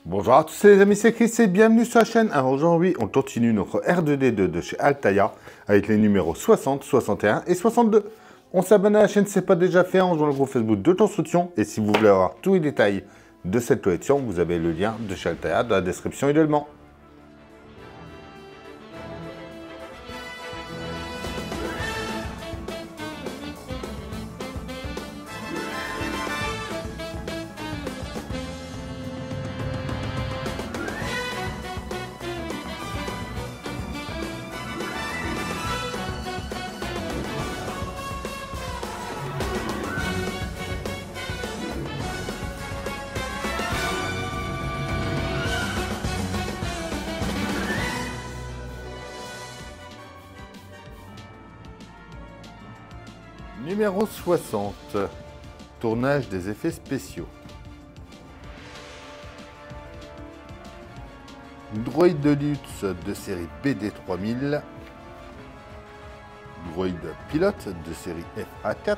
Bonjour à tous les amis, c'est Chris et bienvenue sur la chaîne. Alors aujourd'hui, on continue notre R2D2 de chez Altaïa avec les numéros 60, 61 et 62. On s'abonne à la chaîne si ce n'est pas déjà fait, on rejoint le groupe Facebook de construction. Et si vous voulez avoir tous les détails de cette collection, vous avez le lien de chez Altaïa dans la description également. Numéro 60, tournage des effets spéciaux. Droïde de luxe de série BD3000. Droïde pilote de série FA4.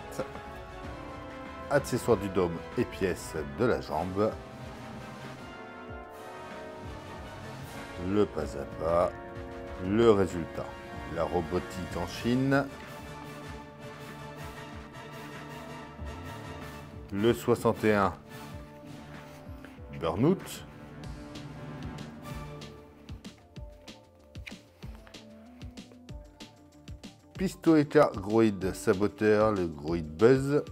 Accessoires du dôme et pièces de la jambe. Le pas à pas. Le résultat. La robotique en Chine. Le 61 Burnout. Pistoletta Groid Saboteur, le Groid Buzz.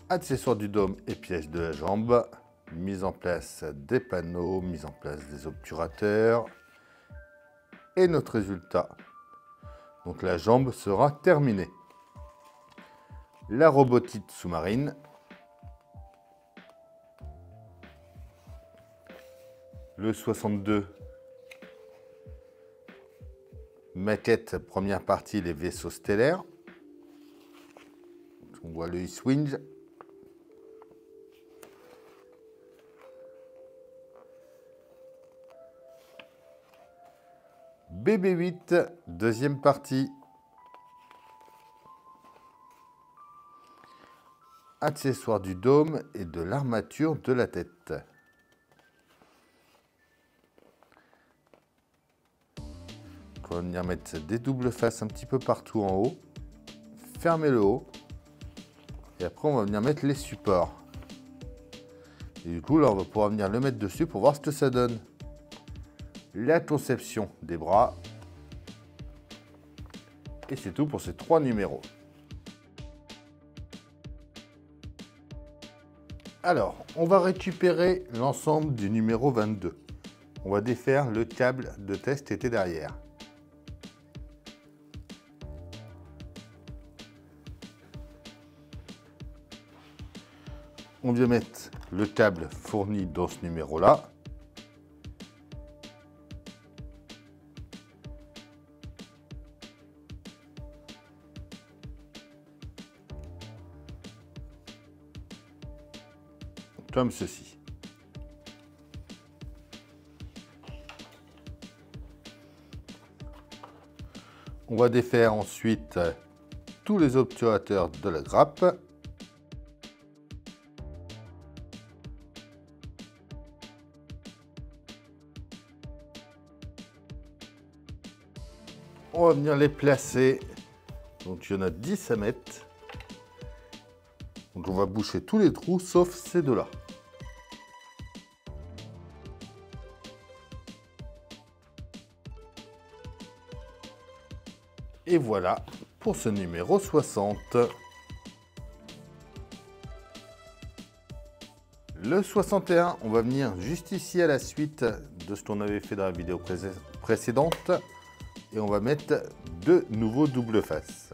Accessoires du dôme et pièces de la jambe. Mise en place des panneaux, mise en place des obturateurs. Et notre résultat. Donc la jambe sera terminée. La robotique sous-marine. Le 62. Maquette, première partie, les vaisseaux stellaires. On voit le X-Wing. BB-8, deuxième partie. Accessoires du dôme et de l'armature de la tête. On va venir mettre des doubles faces un petit peu partout en haut. Fermer le haut. Et après, on va venir mettre les supports. Et du coup, là, on va pouvoir venir le mettre dessus pour voir ce que ça donne. La conception des bras. Et c'est tout pour ces 3 numéros. Alors, on va récupérer l'ensemble du numéro 22. On va défaire le câble de test qui était derrière. On vient mettre le câble fourni dans ce numéro-là. Comme ceci. On va défaire ensuite tous les obturateurs de la grappe. On va venir les placer. Donc il y en a 10 à mettre. Donc on va boucher tous les trous sauf ces deux-là. Et voilà pour ce numéro 60. Le 61, on va venir juste ici à la suite de ce qu'on avait fait dans la vidéo précédente. Et on va mettre 2 nouveaux double faces.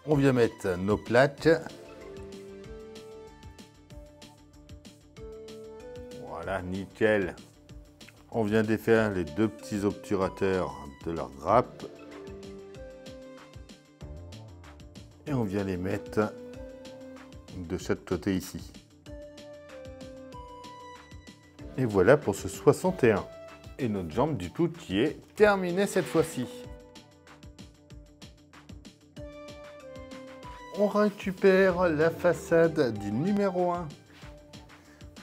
On vient mettre nos plaques. Voilà, nickel. On vient défaire les 2 petits obturateurs de leur grappe. Et on vient les mettre de chaque côté ici. Et voilà pour ce 61. Et notre jambe du tout qui est terminée cette fois-ci. On récupère la façade du numéro 1.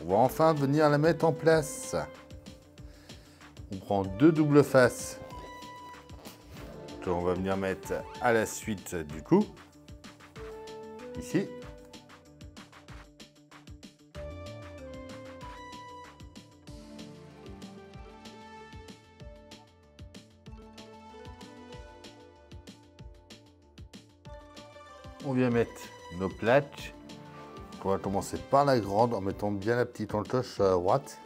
On va enfin venir la mettre en place. On prend deux doubles faces que l'on va venir mettre à la suite du coup. Ici. On vient mettre nos plaques. On va commencer par la grande en mettant bien la petite encoche à droite.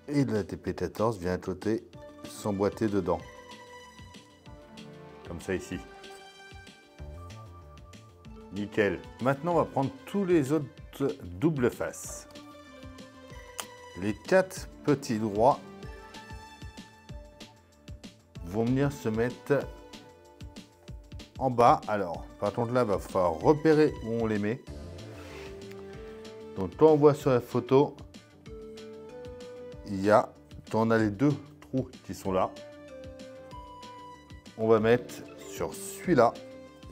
Et la TP14 vient à côté s'emboîter dedans. Comme ça ici. Nickel. Maintenant, on va prendre tous les autres doubles faces. Les 4 petits droits vont venir se mettre en bas. Alors, par contre là, il va falloir repérer où on les met. Donc, quand on voit sur la photo, on a les deux trous qui sont là. On va mettre sur celui-là,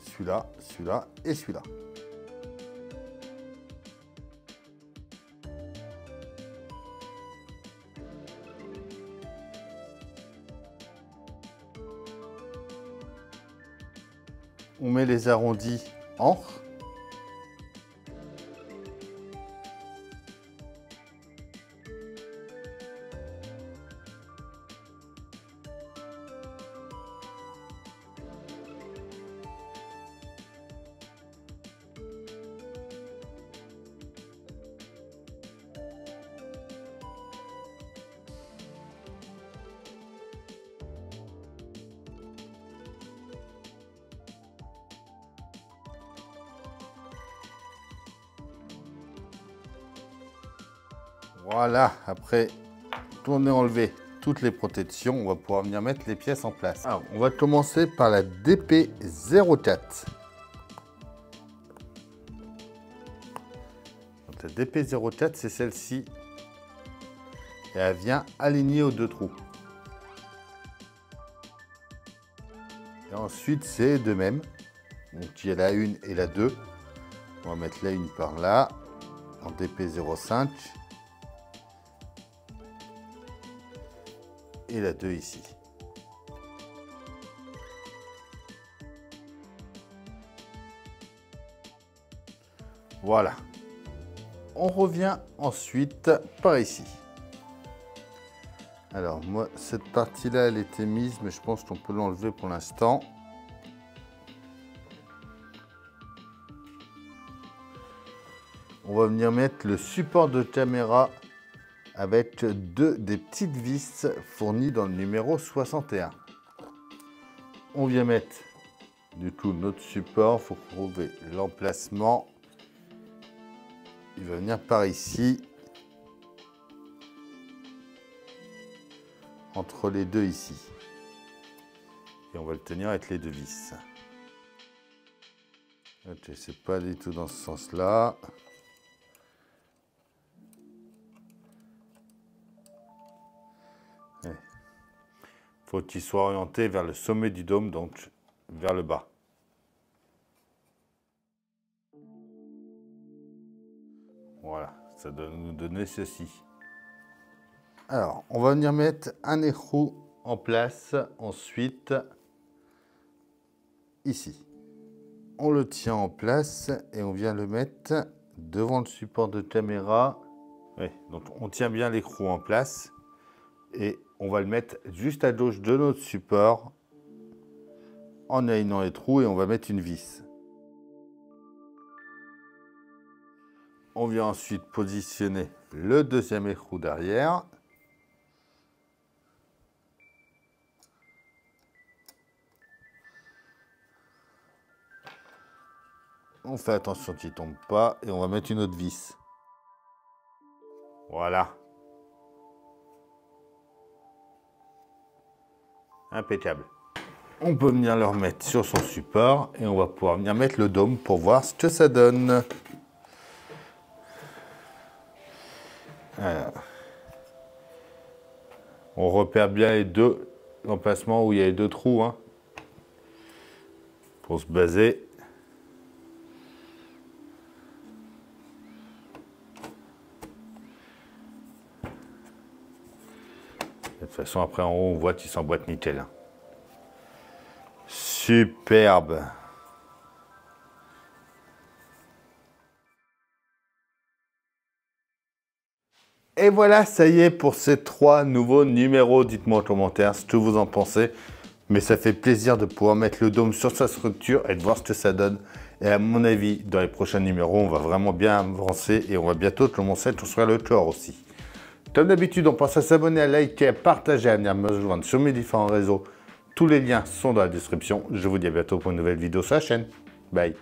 celui-là, celui-là et celui-là. On met les arrondis entre. Voilà, après qu'on ait enlevé toutes les protections, on va pouvoir venir mettre les pièces en place. Alors, on va commencer par la DP04. Donc, la DP04, c'est celle-ci. Et elle vient alignée aux deux trous. Et ensuite, c'est de même. Donc, il y a la 1 et la 2. On va mettre la 1 par là, en DP05. Et la 2 ici. Voilà. On revient ensuite par ici. Alors moi, cette partie-là, elle était mise, mais je pense qu'on peut l'enlever pour l'instant. On va venir mettre le support de caméra avec des petites vis fournies dans le numéro 61. On vient mettre du coup notre support, il faut trouver l'emplacement. Il va venir par ici, entre les deux ici. Et on va le tenir avec les deux vis. Ok, c'est pas du tout dans ce sens-là. Faut qu'il soit orienté vers le sommet du dôme, donc vers le bas. Voilà, ça doit nous donner ceci. Alors, on va venir mettre un écrou en place, ensuite, ici. On le tient en place et on vient le mettre devant le support de caméra. Oui, donc on tient bien l'écrou en place et on va le mettre juste à gauche de notre support en alignant les trous et on va mettre une vis. On vient ensuite positionner le deuxième écrou derrière. On fait attention qu'il ne tombe pas et on va mettre une autre vis. Voilà. Impeccable. on peut venir le remettre sur son support et on va pouvoir venir mettre le dôme pour voir ce que ça donne. Alors, on repère bien les deux emplacements où il y a les deux trous, hein, pour se baser. De toute façon, après en haut, on voit qu'il s'emboîte nickel. Superbe. Et voilà, ça y est pour ces 3 nouveaux numéros. Dites-moi en commentaire ce que vous en pensez. Mais ça fait plaisir de pouvoir mettre le dôme sur sa structure et de voir ce que ça donne. Et à mon avis, dans les prochains numéros, on va vraiment bien avancer et on va bientôt commencer à construire le corps aussi. Comme d'habitude, on pense à s'abonner, à liker, à partager, à venir me rejoindre sur mes différents réseaux. Tous les liens sont dans la description. Je vous dis à bientôt pour une nouvelle vidéo sur la chaîne. Bye.